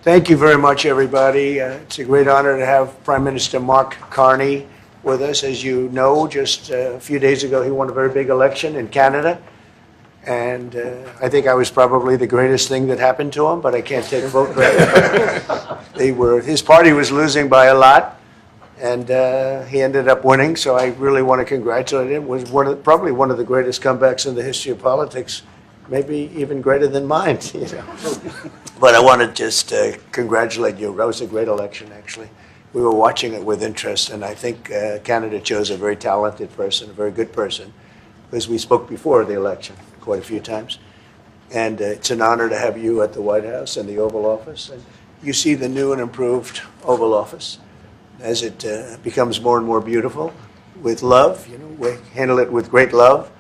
Thank you very much, everybody. It's a great honor to have Prime Minister Mark Carney with us. As you know, just a few days ago, he won a very big election in Canada. And I think I was probably the greatest thing that happened to him, but I can't take vote credit. His party was losing by a lot, and he ended up winning. So I really want to congratulate him. It was probably one of the greatest comebacks in the history of politics, maybe even greater than mine. You know. But I want to just congratulate you. That was a great election, actually. We were watching it with interest, and I think Canada chose a very talented person, a very good person, because we spoke before the election quite a few times. And it's an honor to have you at the White House and the Oval Office. And you see the new and improved Oval Office as it becomes more and more beautiful with love. You know, we handle it with great love,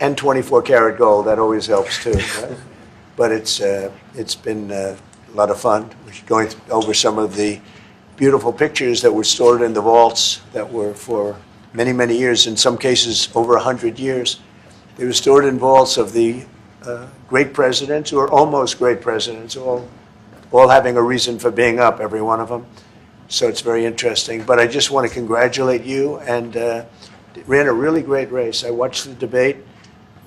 and 24-karat gold. That always helps too. Right? But it's been a lot of fun. We're going over some of the beautiful pictures that were stored in the vaults that were for many, many years, in some cases over 100 years. They were stored in vaults of the great presidents, or almost great presidents, all having a reason for being up, every one of them. So it's very interesting. But I just want to congratulate you, and ran a really great race. I watched the debate.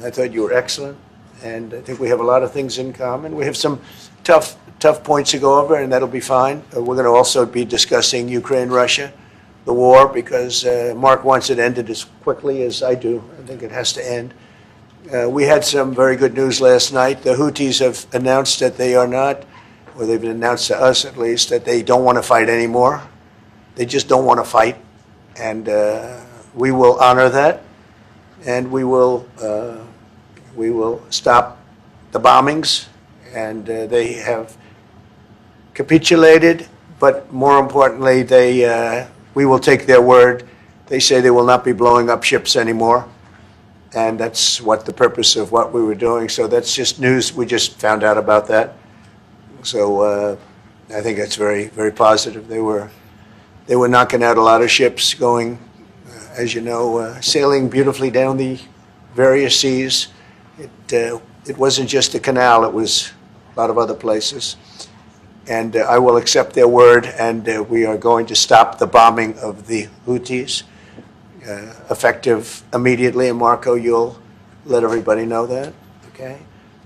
I thought you were excellent. And I think we have a lot of things in common. We have some tough points to go over, and that'll be fine. We're going to also be discussing Ukraine, Russia, the war, because Mark wants it ended as quickly as I do. I think it has to end. We had some very good news last night. The Houthis have announced that they are not, or they've announced to us at least, that they don't want to fight anymore. They just don't want to fight. And we will honor that, and we will stop the bombings, and they have capitulated, but more importantly, we will take their word. They say they will not be blowing up ships anymore, and that's what the purpose of what we were doing. So that's just news. We just found out about that. So I think that's very, very positive. They were knocking out a lot of ships going, as you know, sailing beautifully down the various seas. It wasn't just the canal, it was a lot of other places. And I will accept their word, and we are going to stop the bombing of the Houthis, effective immediately. And Marco, you'll let everybody know that, okay?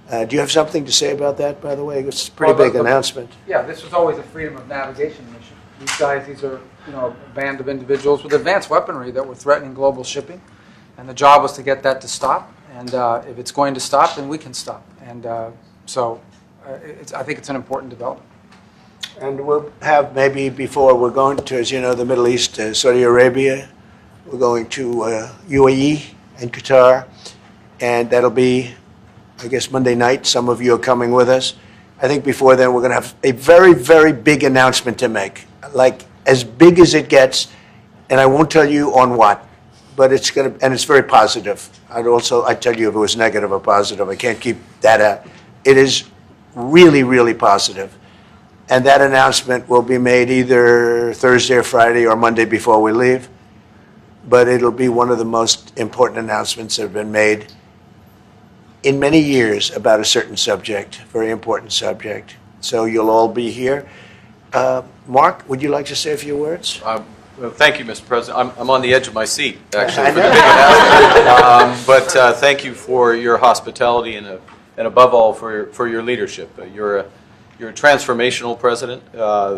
Do you have something to say about that, by the way? It's a pretty big announcement. Yeah, this was always a freedom of navigation mission. These are, a band of individuals with advanced weaponry that were threatening global shipping, and the job was to get that to stop. And if it's going to stop, then we can stop. And so I think it's an important development. And we'll have maybe before, we're going to, as you know, the Middle East, Saudi Arabia. We're going to UAE and Qatar. And that'll be, I guess, Monday night. Some of you are coming with us. I think before then we're going to have a very, very big announcement to make, like as big as it gets. And I won't tell you on what. But it's going to, and it's very positive. I'd tell you if it was negative or positive. I can't keep that out. It is really, really positive. And that announcement will be made either Thursday or Friday or Monday before we leave. But it'll be one of the most important announcements that have been made in many years about a certain subject, very important subject. So you'll all be here. Mark, would you like to say a few words? Well, thank you, Mr. President. I'm on the edge of my seat, actually, for the big announcement. But thank you for your hospitality and above all for your leadership. You're a transformational president,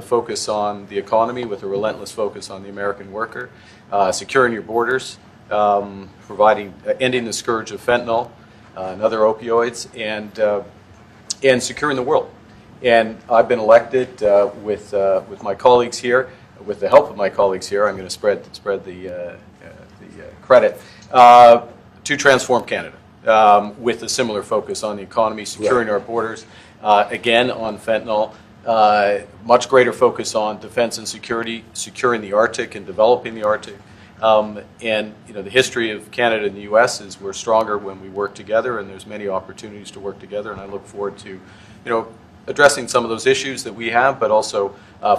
focus on the economy with a relentless focus on the American worker, securing your borders, ending the scourge of fentanyl and other opioids, and securing the world. And I've been elected with my colleagues here. With the help of my colleagues here, I'm going to spread the credit to transform Canada with a similar focus on the economy, securing our borders, again on fentanyl, much greater focus on defense and security, securing the Arctic and developing the Arctic. And the history of Canada and the U.S. is we're stronger when we work together, and there's many opportunities to work together. And I look forward to, addressing some of those issues that we have, but also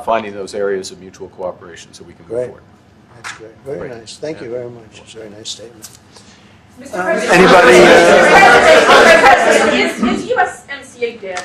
finding those areas of mutual cooperation so we can move forward. That's great. Very nice. Thank you very much. It's a very nice statement. Mr. President, Anybody? is USMCA dead?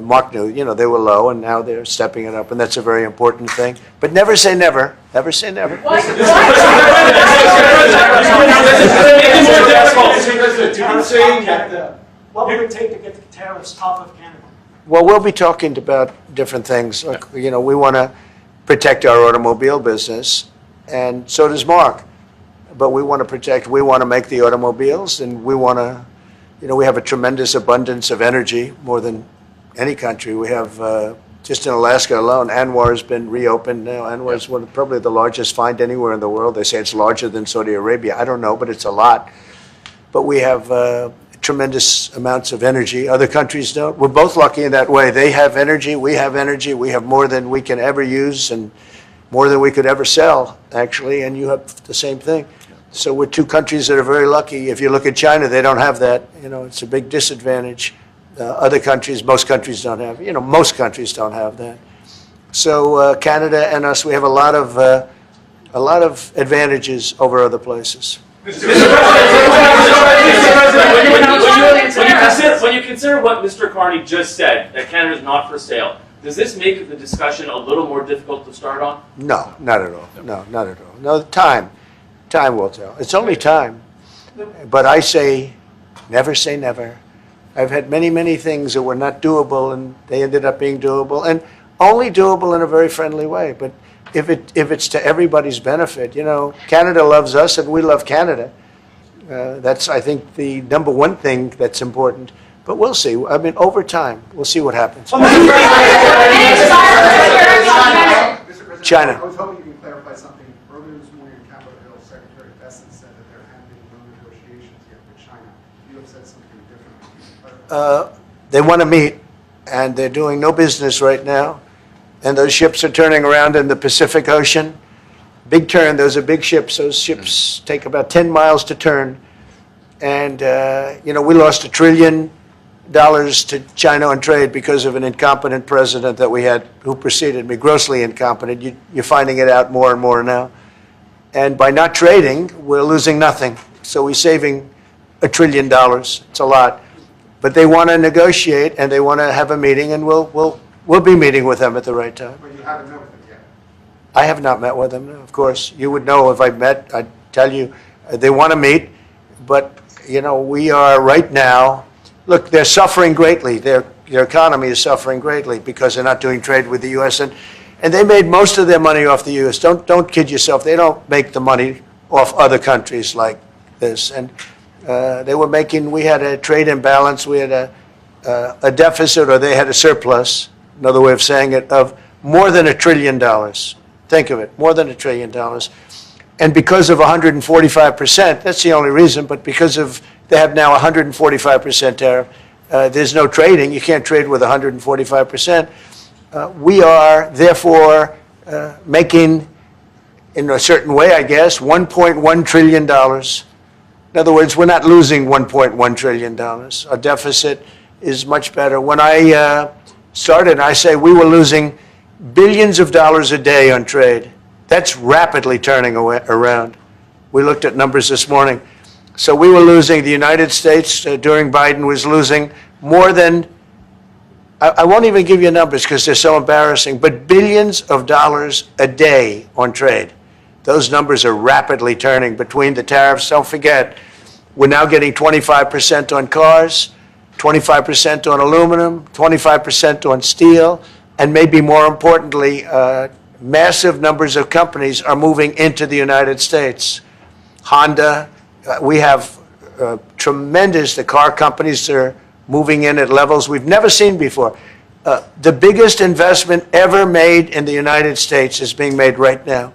Mark knew, they were low, and now they're stepping it up, and that's a very important thing. But never say never. Never say never. Mr. President, what would it take to get the tariffs off of Canada? Well, we'll be talking about different things. Like, we want to protect our automobile business, and so does Mark. But we want to make the automobiles, and we want to, we have a tremendous abundance of energy, more than any country. We have, just in Alaska alone, Anwar has been reopened now. Anwar is probably the largest find anywhere in the world. They say it's larger than Saudi Arabia. I don't know, but it's a lot. But we have tremendous amounts of energy. Other countries don't. We're both lucky in that way. They have energy. We have energy. We have more than we can ever use and more than we could ever sell, actually, and you have the same thing. So we're two countries that are very lucky. If you look at China, they don't have that. It's a big disadvantage. Other countries, most countries don't have. Most countries don't have that. So Canada and us, we have a lot of advantages over other places. When you consider what Mr. Carney just said, that Canada is not for sale, does this make the discussion a little more difficult to start on? No, not at all. No, not at all. No, time will tell. It's only time. But I say never. I've had many, many things that were not doable, and they ended up being doable, and only doable in a very friendly way. But if it's to everybody's benefit, Canada loves us, and we love Canada. That's, I think, the number one thing that's important. But we'll see. I mean, over time, we'll see what happens. China. I was hoping you can clarify something. Earlier this morning in Capitol Hill, Secretary Bessent said that there have been no negotiations yet with China. You have said something different. They want to meet, and they're doing no business right now. And those ships are turning around in the Pacific Ocean. Big turn. Those are big ships. Those ships take about 10 miles to turn. And, we lost $1 trillion to China on trade because of an incompetent president that we had who preceded me, grossly incompetent. You're finding it out more and more now. And by not trading, we're losing nothing. So we're saving $1 trillion. It's a lot. But they want to negotiate, and they want to have a meeting, and we'll be meeting with them at the right time. But you haven't met with them yet. I have not met with them, no, of course. You would know if I met. I'd tell you they want to meet, but we are right now. Look, they're suffering greatly. Their economy is suffering greatly because they're not doing trade with the U.S. and they made most of their money off the U.S. Don't kid yourself. They don't make the money off other countries like this. And they were making. We had a trade imbalance. We had a deficit, or they had a surplus. Another way of saying it, of more than $1 trillion. Think of it, more than $1 trillion. And because of 145%, that's the only reason, but because of they have now 145% tariff, there's no trading. You can't trade with 145%. We are, therefore, making, in a certain way, I guess, $1.1 trillion. In other words, we're not losing $1.1 trillion. Our deficit is much better. When I started, I say we were losing billions of dollars a day on trade. That's rapidly turning around. We looked at numbers this morning. So we were losing, the United States during Biden was losing more than, I won't even give you numbers because they're so embarrassing, but billions of dollars a day on trade. Those numbers are rapidly turning between the tariffs. Don't forget, we're now getting 25% on cars, 25% on aluminum, 25% on steel, and maybe more importantly, massive numbers of companies are moving into the United States. Honda, we have tremendous, the car companies are moving in at levels we've never seen before. The biggest investment ever made in the United States is being made right now.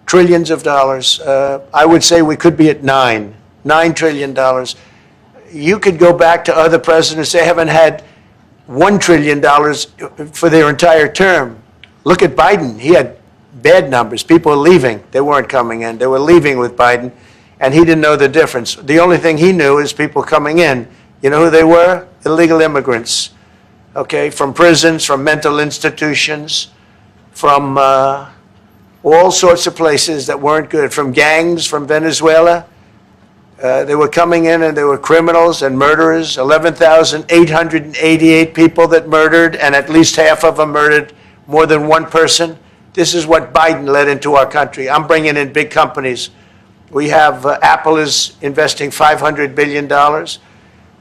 Trillions of dollars. I would say we could be at $9 trillion. You could go back to other presidents, they haven't had $1 trillion for their entire term. Look at Biden. He had bad numbers. People were leaving. They weren't coming in. They were leaving with Biden, and he didn't know the difference. The only thing he knew is people coming in. You know who they were? Illegal immigrants, okay, from prisons, from mental institutions, from all sorts of places that weren't good, from gangs, from Venezuela. They were coming in and they were criminals and murderers, 11,888 people that murdered, and at least half of them murdered more than one person. This is what Biden led into our country. I'm bringing in big companies. We have Apple is investing $500 billion.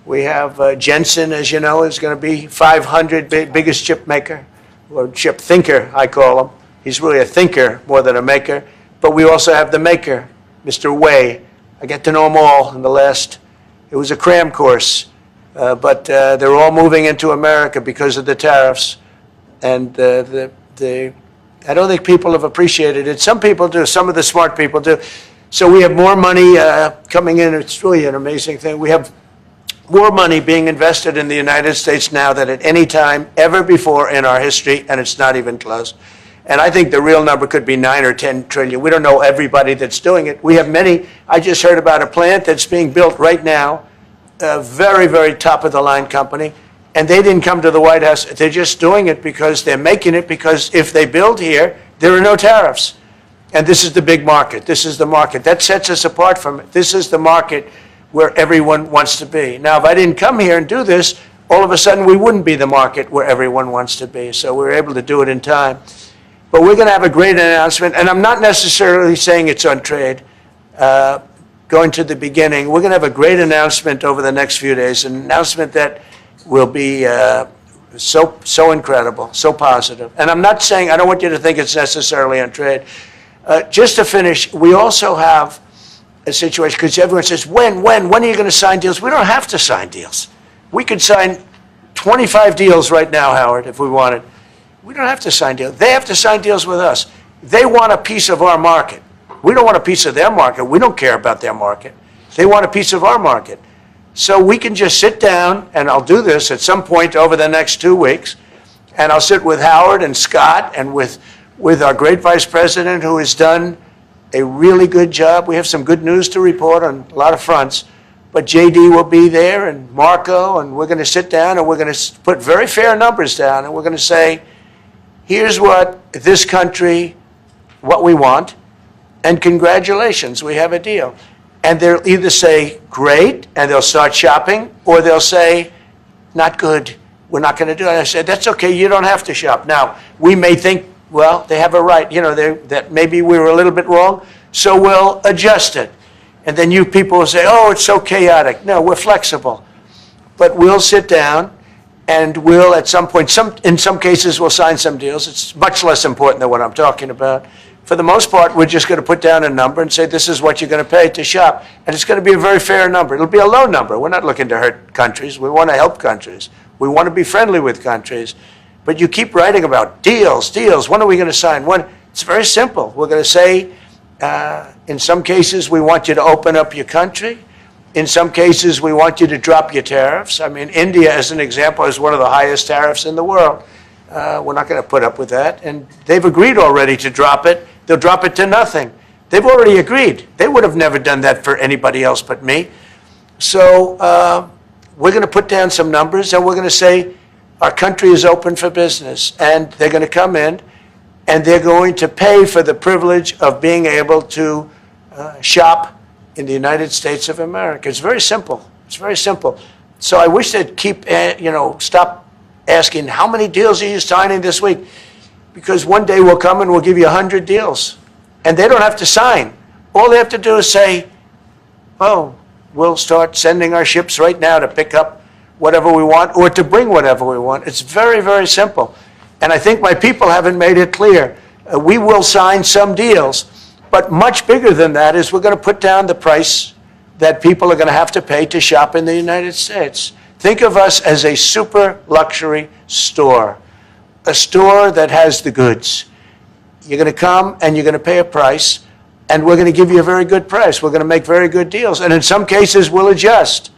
We have Jensen, as you know, is going to be 500 biggest chip maker, or chip thinker, I call him. He's really a thinker more than a maker. But we also have the maker, Mr. Wei. I get to know them all in the last, it was a cram course. But they're all moving into America because of the tariffs. And I don't think people have appreciated it. Some people do, some of the smart people do. So we have more money coming in. It's really an amazing thing. We have more money being invested in the United States now than at any time ever before in our history, and it's not even close. And I think the real number could be 9 or 10 trillion. We don't know everybody that's doing it. We have many. I just heard about a plant that's being built right now, a very, very top-of-the-line company, and they didn't come to the White House. They're just doing it because they're making it because if they build here, there are no tariffs. And this is the big market. This is the market. That sets us apart from it. This is the market where everyone wants to be. Now, if I didn't come here and do this, all of a sudden we wouldn't be the market where everyone wants to be. So we were able to do it in time. But we're going to have a great announcement, and I'm not necessarily saying it's on trade. Going to the beginning, we're going to have a great announcement over the next few days, an announcement that will be so incredible, so positive. And I'm not saying, I don't want you to think it's necessarily on trade. Just to finish, we also have a situation, because everyone says, when are you going to sign deals? We don't have to sign deals. We could sign 25 deals right now, Howard, if we wanted. We don't have to sign deals. They have to sign deals with us. They want a piece of our market. We don't want a piece of their market. We don't care about their market. They want a piece of our market. So we can just sit down, and I'll do this at some point over the next 2 weeks, and I'll sit with Howard and Scott and with our great vice president who has done a really good job. We have some good news to report on a lot of fronts. But JD will be there and Marco, and we're going to sit down and we're going to put very fair numbers down, and we're going to say, here's what this country, what we want, and congratulations, we have a deal. And they'll either say, great, and they'll start shopping, or they'll say, not good, we're not going to do it. And I said, that's okay, you don't have to shop. Now, we may think, well, they have a right, that maybe we were a little bit wrong, so we'll adjust it. And then you people will say, oh, it's so chaotic. No, we're flexible. But we'll sit down, and we'll, at some point, in some cases, we'll sign some deals. It's much less important than what I'm talking about. For the most part, we're just going to put down a number and say, this is what you're going to pay to shop. And it's going to be a very fair number. It'll be a low number. We're not looking to hurt countries. We want to help countries. We want to be friendly with countries. But you keep writing about deals. When are we going to sign? When? It's very simple. We're going to say, in some cases, we want you to open up your country. In some cases, we want you to drop your tariffs. I mean, India, as an example, has one of the highest tariffs in the world. We're not going to put up with that. And they've agreed already to drop it. They'll drop it to nothing. They've already agreed. They would have never done that for anybody else but me. So we're going to put down some numbers, and we're going to say our country is open for business. And they're going to come in, and they're going to pay for the privilege of being able to shop in the United States of America. It's very simple. It's very simple. So I wish they'd keep, stop asking, how many deals are you signing this week? Because one day we'll come and we'll give you 100 deals. And they don't have to sign. All they have to do is say, oh, we'll start sending our ships right now to pick up whatever we want or to bring whatever we want. It's very, very simple. And I think my people haven't made it clear. We will sign some deals. But much bigger than that is we're going to put down the price that people are going to have to pay to shop in the United States. Think of us as a super luxury store, a store that has the goods. You're going to come and you're going to pay a price, and we're going to give you a very good price. We're going to make very good deals. And in some cases, we'll adjust.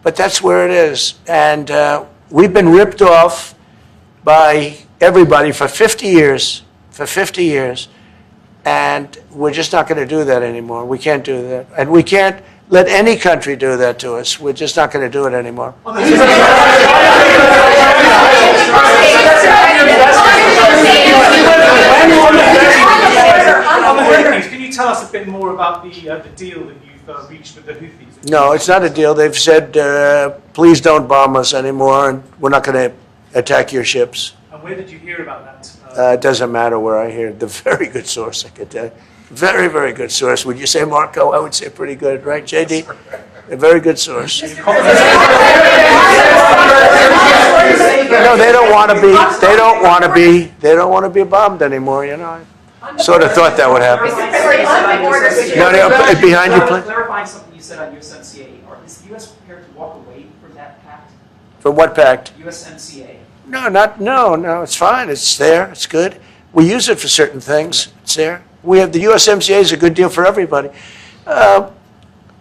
But that's where it is. And we've been ripped off by everybody for 50 years. And we're just not going to do that anymore. We can't do that. And we can't let any country do that to us. We're just not going to do it anymore. On the hurricanes, can you tell us a bit more about the deal that you've reached with the Houthis? No, it's not a deal. They've said, please don't bomb us anymore, and we're not going to attack your ships. And where did you hear about that? It doesn't matter where I hear it. The very good source, I could tell you. Very, very good source. Would you say, Marco? I would say pretty good, right, JD? A very good source. No, they don't want to be. They don't want to be. They don't want to be bombed anymore. You know, I sort of thought that would happen. No, behind you, please. Clarifying something you said on USMCA. Is the U.S. prepared to walk away from that pact? From what pact? USMCA. No. It's fine. It's there. It's good. We use it for certain things. It's there. We have the USMCA is a good deal for everybody.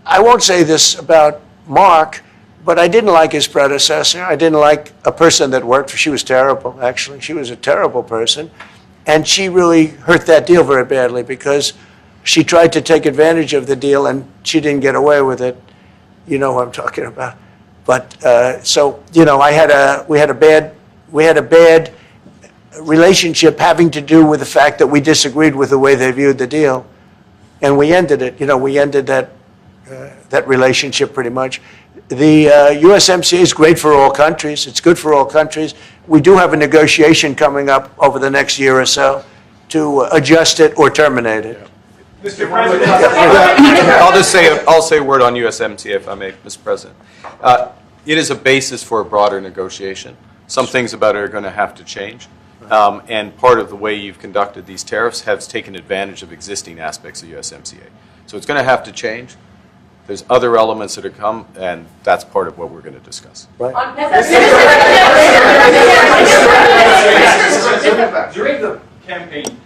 I won't say this about Mark, but I didn't like his predecessor. I didn't like a person that worked for. She was terrible, actually. She was a terrible person. And she really hurt that deal very badly because she tried to take advantage of the deal and she didn't get away with it. You know who I'm talking about. But so, you know, we had a bad relationship having to do with the fact that we disagreed with the way they viewed the deal. And we ended it. You know, we ended that relationship pretty much. The USMCA is great for all countries. It's good for all countries. We do have a negotiation coming up over the next year or so to adjust it or terminate it. Mr. President. I'll say a word on USMCA if I may, Mr. President. It is a basis for a broader negotiation. Some things about it are going to have to change. And part of the way you've conducted these tariffs has taken advantage of existing aspects of USMCA. So it's going to have to change. There's other elements that are come, and that's part of what we're going to discuss. Right. During the campaign,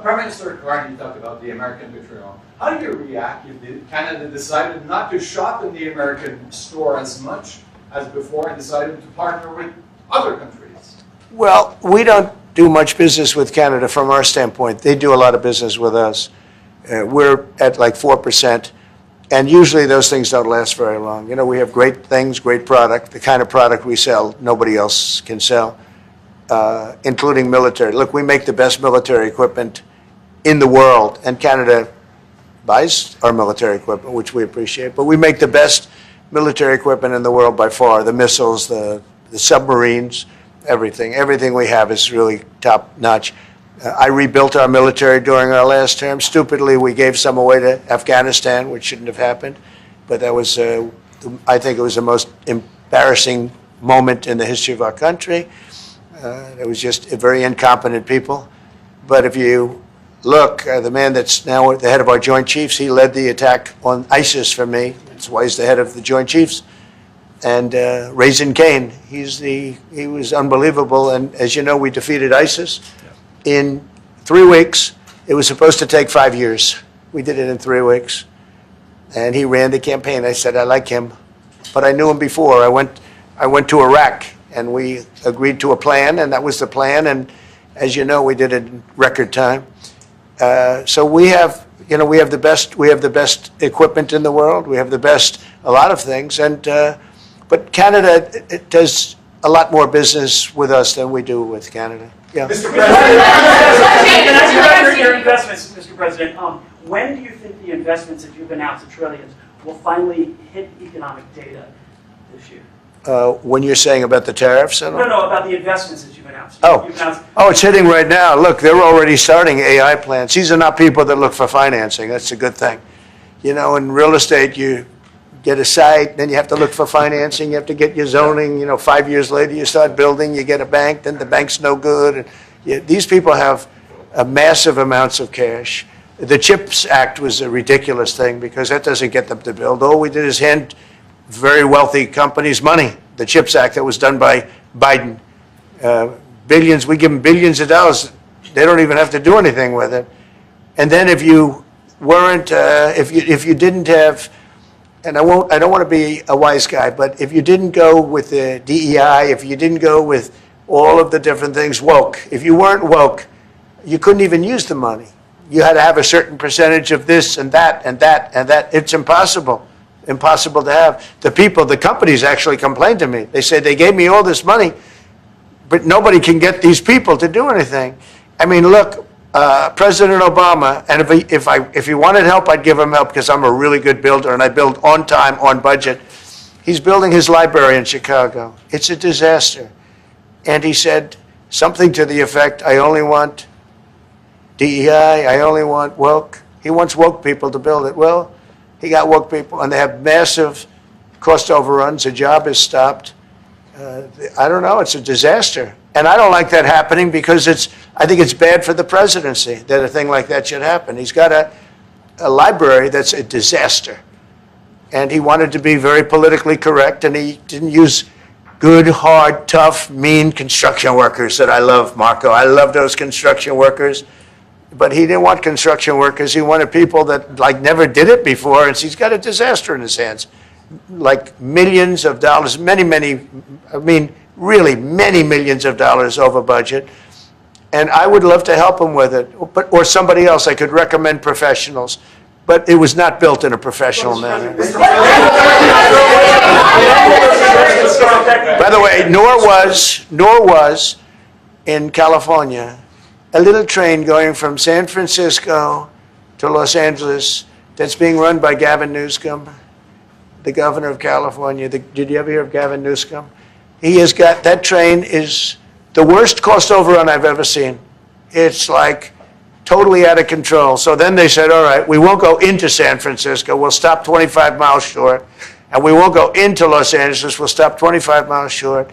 Prime Minister Carney talked about the American betrayal. How do you react if Canada decided not to shop in the American store as much as before and decided to partner with other countries? Well, we don't do much business with Canada from our standpoint. They do a lot of business with us. We're at like 4%. And usually those things don't last very long. You know, we have great things, great product. The kind of product we sell, nobody else can sell, including military. Look, we make the best military equipment in the world, and Canada buys our military equipment, which we appreciate. But we make the best military equipment in the world by far. The missiles, the submarines, everything. Everything we have is really top notch. I rebuilt our military during our last term. Stupidly, we gave some away to Afghanistan, which shouldn't have happened. But that was, I think it was the most embarrassing moment in the history of our country. It was just very incompetent people. But if you look, the man that's now the head of our Joint Chiefs, he led the attack on ISIS for me. That's why he's the head of the Joint Chiefs. And Raisin Kane, he was unbelievable. And as you know, we defeated ISIS. In 3 weeks. It was supposed to take 5 years. We did it in 3 weeks. And he ran the campaign. I said, I like him. But I knew him before. I went to Iraq, and we agreed to a plan, and that was the plan. And as you know, we did it in record time. So we have the best equipment in the world. We have the best, a lot of things. And but Canada, it does a lot more business with us than we do with Canada. Yeah. Mr. President. Your investments, Mr. President. When do you think the investments that you've announced, the trillions, will finally hit economic data this year? When you're saying about the tariffs? No, about the investments that you've announced. Oh, it's hitting right now. Look, they're already starting AI plans. These are not people that look for financing. That's a good thing. You know, in real estate, you get a site, then you have to look for financing, you have to get your zoning, 5 years later you start building, you get a bank, then the bank's no good. These people have massive amounts of cash. The CHIPS Act was a ridiculous thing because that doesn't get them to build. All we did is hand very wealthy companies money. The CHIPS Act that was done by Biden. Billions, we give them billions of dollars. They don't even have to do anything with it. And then if you weren't, if you didn't have, and I don't want to be a wise guy, but if you didn't go with the DEI, if you didn't go with all of the different things, woke, if you weren't woke, you couldn't even use the money. You had to have a certain percentage of this and that and that and that. It's impossible to have. The companies actually complained to me. They said they gave me all this money, but nobody can get these people to do anything. I mean, look, President Obama, and if he wanted help, I'd give him help because I'm a really good builder and I build on time, on budget. He's building his library in Chicago. It's a disaster. And he said something to the effect, I only want DEI, I only want woke. He wants woke people to build it. Well, he got woke people, and they have massive cost overruns. The job is stopped. I don't know. It's a disaster. And I don't like that happening because I think it's bad for the presidency that a thing like that should happen. He's got a library that's a disaster. And he wanted to be very politically correct, and he didn't use good, hard, tough, mean construction workers that I love, Marco. I love those construction workers. But he didn't want construction workers. He wanted people that like never did it before, and so he's got a disaster in his hands. Like millions of dollars, really many millions of dollars over budget. And I would love to help him with it, or somebody else. I could recommend professionals. But it was not built in a professional manner. By the way, nor was in California a little train going from San Francisco to Los Angeles that's being run by Gavin Newsom, the governor of California. Did you ever hear of Gavin Newsom? He has got, that train is the worst cost overrun I've ever seen. It's like totally out of control. So then they said, all right, we won't go into San Francisco. We'll stop 25 miles short. And we won't go into Los Angeles. We'll stop 25 miles short.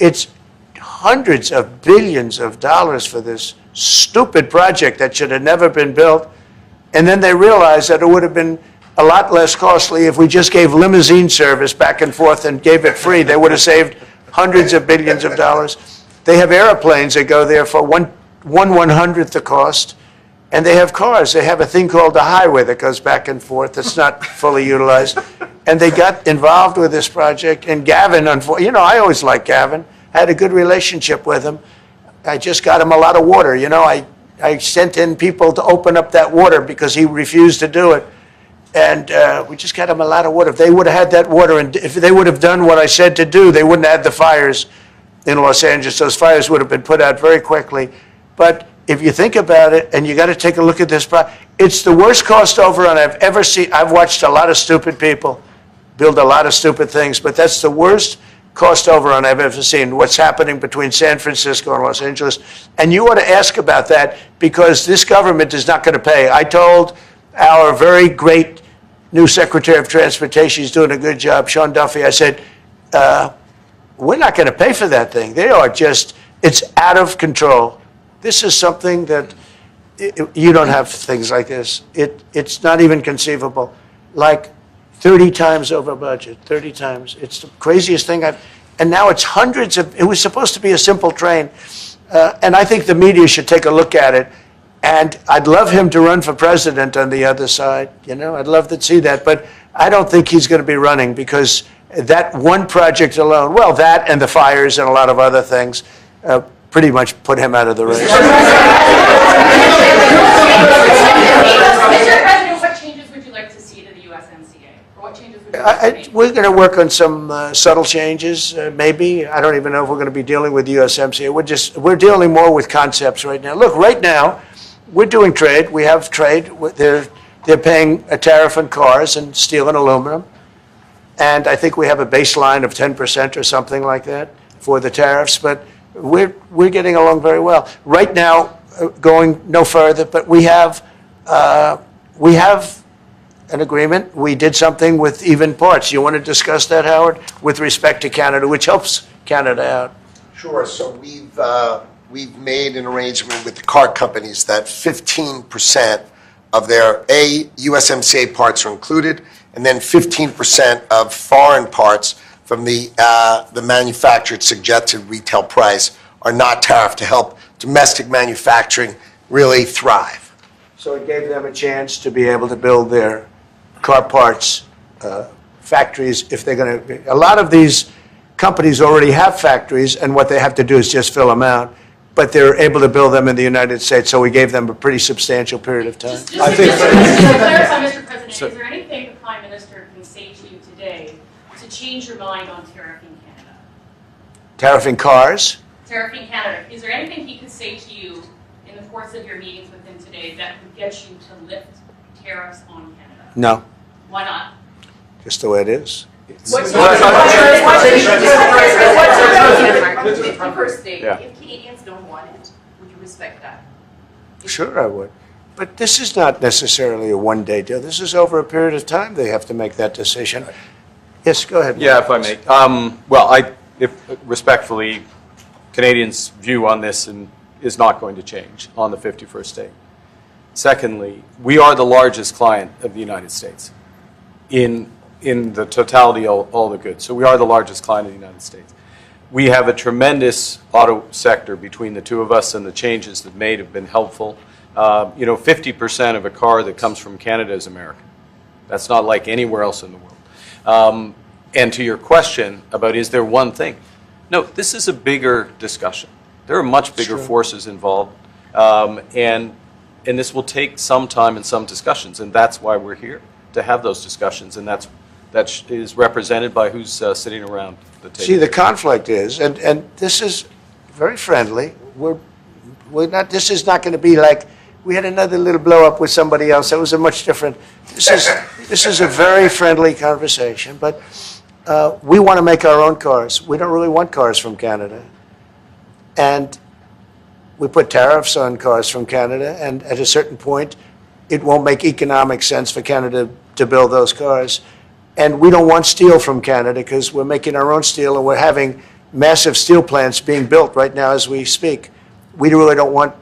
It's hundreds of billions of dollars for this stupid project that should have never been built. And then they realized that it would have been a lot less costly if we just gave limousine service back and forth and gave it free. They would have saved hundreds of billions of dollars. They have airplanes that go there for one 1/100th the cost, and they have cars. They have a thing called the highway that goes back and forth that's not fully utilized. And they got involved with this project, and Gavin, I always liked Gavin. I had a good relationship with him. I just got him a lot of water. I sent in people to open up that water because he refused to do it. And we just got him a lot of water. If they would have had that water, and if they would have done what I said to do, they wouldn't have had the fires in Los Angeles. Those fires would have been put out very quickly. But if you think about it, and you got to take a look at this, it's the worst cost overrun I've ever seen. I've watched a lot of stupid people build a lot of stupid things, but that's the worst cost overrun I've ever seen, what's happening between San Francisco and Los Angeles. And you ought to ask about that because this government is not going to pay. I told our very great new Secretary of Transportation, he's doing a good job, Sean Duffy, I said, we're not going to pay for that thing. It's out of control. This is something that you don't have things like this. It's not even conceivable. Like 30 times over budget, 30 times. It's the craziest thing and now it's hundreds of, it was supposed to be a simple train. And I think the media should take a look at it. And I'd love him to run for president on the other side. I'd love to see that. But I don't think he's going to be running because that one project alone, well, that and the fires and a lot of other things, pretty much put him out of the race. Mr. President, what changes would you like to see to the USMCA? Or what changes would you like to make? We're going to work on some subtle changes, maybe. I don't even know if we're going to be dealing with the USMCA. We're dealing more with concepts right now. Look, right now, we're doing trade. We have trade. They're paying a tariff on cars and steel and aluminum. And I think we have a baseline of 10% or something like that for the tariffs. But we're getting along very well. Right now, going no further, but we have an agreement. We did something with even parts. You want to discuss that, Howard, with respect to Canada, which helps Canada out? Sure. So we've made an arrangement with the car companies that 15% of their USMCA parts are included, and then 15% of foreign parts from the manufactured suggested retail price are not tariffed to help domestic manufacturing really thrive. So it gave them a chance to be able to build their car parts factories if they're going to. A lot of these companies already have factories, and what they have to do is just fill them out. But they're able to build them in the United States, so we gave them a pretty substantial period of time. Just to clarify, Mr. President, is there anything the Prime Minister can say to you today to change your mind on tariffing Canada? Tariffing cars? Tariffing Canada. Is there anything he could say to you in in the course of your meetings with him today that would get you to lift tariffs on Canada? No, Why not? just the way it is. What's the first state? Yeah. If Canadians don't want it, would you respect that? Sure, I would. But this is not necessarily a one-day deal. This is over a period of time they have to make that decision. Yes, go ahead. Yeah, if I may. Respectfully, Canadians' view on this is not going to change on the 51st state. Secondly, we are the largest client of the United States in the totality of all the goods. So we are the largest client of the United States. We have a tremendous auto sector between the two of us, and the changes that made have been helpful. 50% of a car that comes from Canada is American. That's not like anywhere else in the world. And to your question about is there one thing? No, this is a bigger discussion. There are much bigger forces involved, and this will take some time and some discussions, and that's why we're here, to have those discussions, and that is represented by who's sitting around the table. See, the conflict is, and this is very friendly. We're not. This is not going to be like we had another little blow up with somebody else. That was a much different. This is a very friendly conversation, but we want to make our own cars. We don't really want cars from Canada, and we put tariffs on cars from Canada, and at a certain point, it won't make economic sense for Canada to build those cars. And we don't want steel from Canada because we're making our own steel, and we're having massive steel plants being built right now as we speak. We really don't want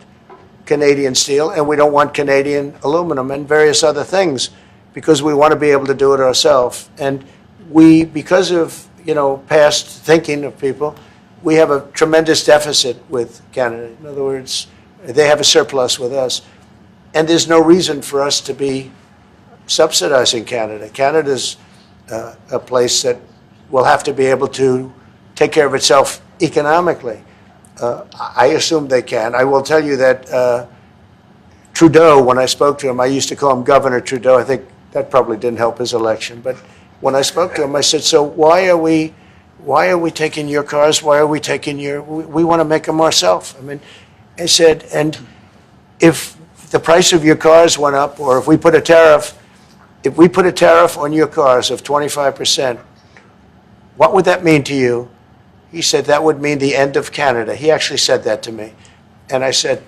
Canadian steel, and we don't want Canadian aluminum and various other things because we want to be able to do it ourselves. And we, because of past thinking of people, we have a tremendous deficit with Canada. In other words, they have a surplus with us. And there's no reason for us to be subsidizing Canada. Canada's a place that will have to be able to take care of itself economically. I assume they can. I will tell you that Trudeau, when I spoke to him, I used to call him Governor Trudeau. I think that probably didn't help his election. But when I spoke to him, I said, so why are we taking your cars? Why are we taking we want to make them ourselves. I mean, I said, and if the price of your cars went up, or if we put a tariff on your cars of 25%, what would that mean to you? He said, that would mean the end of Canada. He actually said that to me. And I said,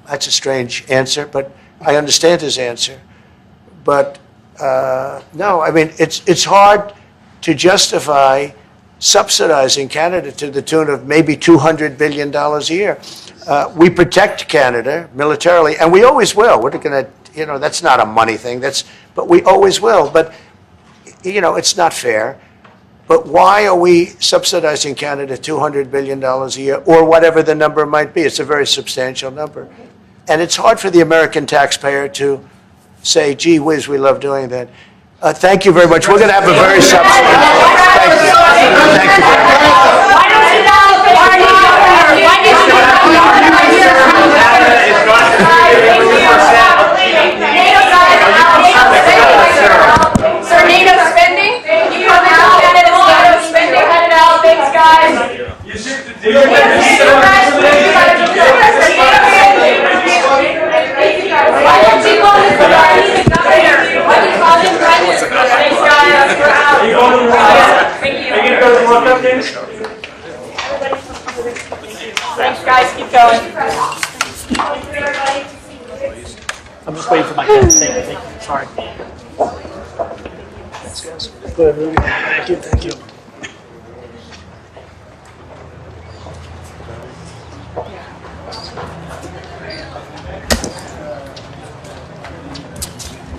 that's a strange answer, but I understand his answer. But no, I mean, it's hard to justify subsidizing Canada to the tune of maybe $200 billion a year. We protect Canada militarily, and we always will. We're going to, that's not a money thing. But we always will. But, it's not fair. But why are we subsidizing Canada $200 billion a year, or whatever the number might be? It's a very substantial number. And it's hard for the American taxpayer to say, gee whiz, we love doing that. Thank you very much. We're going to have a very substantial. Thank you. Thank you very much. Why don't you now, why did you Sir, NATO spending? You come out, Canada's NATO spending, headed out, thanks guys. You should deal with this. Why don't you go to the governor? What do you call him? Thanks guys, we're out. Are you going to the World Cup? Are you going to go to the World Cup games? Thanks guys, keep going. I'm just waiting for my pen. Thank you. Sorry. Good, Rudy. Thank you.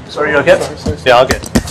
Sorry, you okay? Yeah, I'll get.